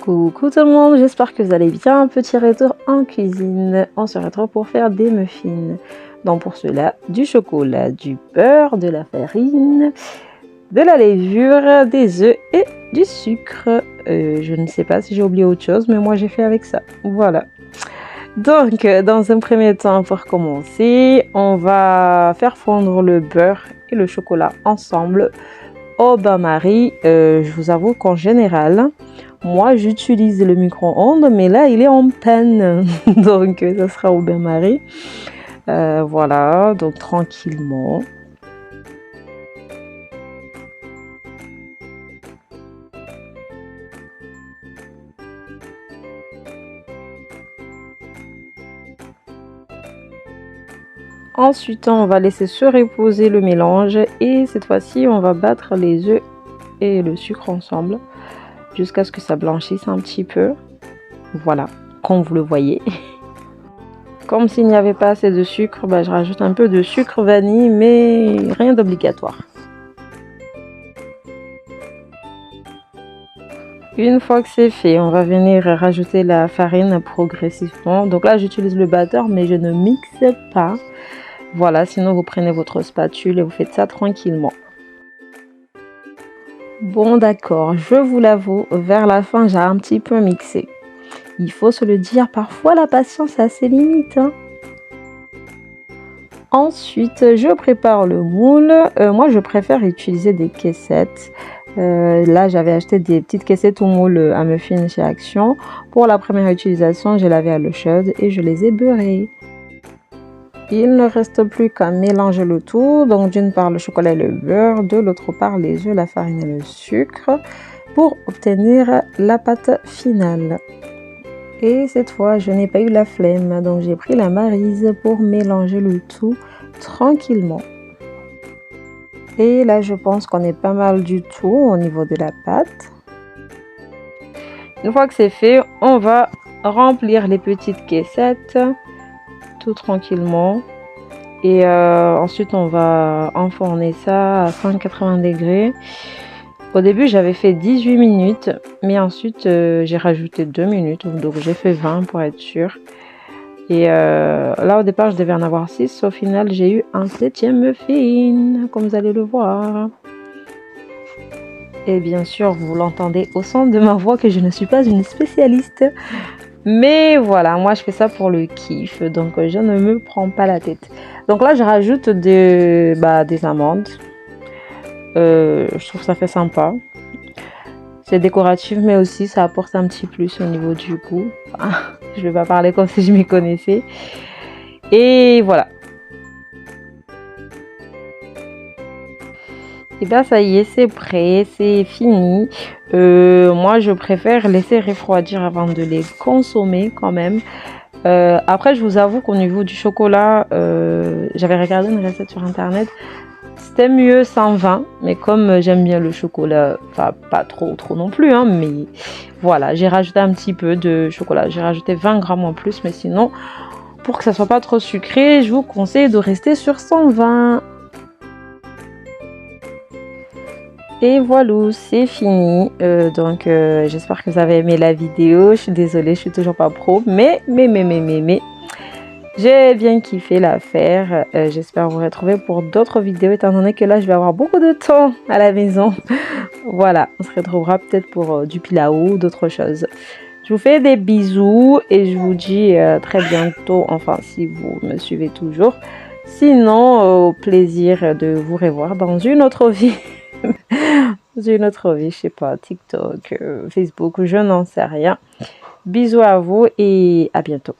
Coucou tout le monde, j'espère que vous allez bien. Petit retour en cuisine. On se retrouve pour faire des muffins. Donc pour cela, du chocolat, du beurre, de la farine, de la levure, des œufs et du sucre. Je ne sais pas si j'ai oublié autre chose, mais moi j'ai fait avec ça. Voilà. Donc dans un premier temps, pour commencer, on va faire fondre le beurre et le chocolat ensemble au bain-marie. Je vous avoue qu'en général, moi j'utilise le micro-ondes, mais là il est en panne, donc ça sera au bain-marie. Voilà, donc tranquillement. Ensuite, on va laisser se reposer le mélange et cette fois-ci, on va battre les œufs et le sucre ensemble jusqu'à ce que ça blanchisse un petit peu. Voilà, comme vous le voyez. Comme s'il n'y avait pas assez de sucre, je rajoute un peu de sucre vanille, mais rien d'obligatoire. Une fois que c'est fait, on va venir rajouter la farine progressivement. Donc là, j'utilise le batteur, mais je ne mixe pas. Voilà, sinon vous prenez votre spatule et vous faites ça tranquillement. Bon d'accord, je vous l'avoue, vers la fin, j'ai un petit peu mixé. Il faut se le dire, parfois la patience a ses limites. Ensuite, je prépare le moule. Moi, je préfère utiliser des caissettes. Là, j'avais acheté des petites caissettes au moule à muffins chez Action. Pour la première utilisation, j'ai lavé à l'eau chaude et je les ai beurrées. Il ne reste plus qu'à mélanger le tout. Donc, d'une part le chocolat et le beurre, de l'autre part les œufs, la farine et le sucre pour obtenir la pâte finale. Et cette fois, je n'ai pas eu la flemme, donc j'ai pris la maryse pour mélanger le tout tranquillement. Et là, je pense qu'on est pas mal du tout au niveau de la pâte. Une fois que c'est fait, on va remplir les petites caissettes tout tranquillement. Et ensuite, on va enfourner ça à 180 degrés. Au début, j'avais fait 18 minutes, mais ensuite, j'ai rajouté 2 minutes. Donc, j'ai fait 20 pour être sûr. Et là, au départ, je devais en avoir 6. Au final, j'ai eu un 7e muffin, comme vous allez le voir. Et bien sûr, vous l'entendez au son de ma voix que je ne suis pas une spécialiste. Mais voilà, moi, je fais ça pour le kiff. Donc, je ne me prends pas la tête. Donc là, je rajoute des amandes. Je trouve que ça fait sympa. C'est décoratif, mais aussi ça apporte un petit plus au niveau du goût. Enfin, je vais pas parler comme si je m'y connaissais. Et voilà. Et bien ça y est, c'est prêt, c'est fini. Moi, je préfère laisser refroidir avant de les consommer quand même. Après, je vous avoue qu'au niveau du chocolat, j'avais regardé une recette sur internet. C'était mieux 120, mais comme j'aime bien le chocolat, enfin pas trop non plus, hein, mais voilà, j'ai rajouté un petit peu de chocolat. J'ai rajouté 20 grammes en plus, mais sinon, pour que ça soit pas trop sucré, je vous conseille de rester sur 120. Et voilà, c'est fini. Donc j'espère que vous avez aimé la vidéo. Je suis désolée, je suis toujours pas pro, mais j'ai bien kiffé l'affaire. J'espère vous retrouver pour d'autres vidéos, étant donné que là je vais avoir beaucoup de temps à la maison. Voilà, on se retrouvera peut-être pour du pilaou ou d'autres choses. Je vous fais des bisous et je vous dis très bientôt, enfin si vous me suivez toujours. Sinon, au plaisir de vous revoir dans une autre vie. Dans une autre vie, je sais pas, TikTok, Facebook, je n'en sais rien. Bisous à vous et à bientôt.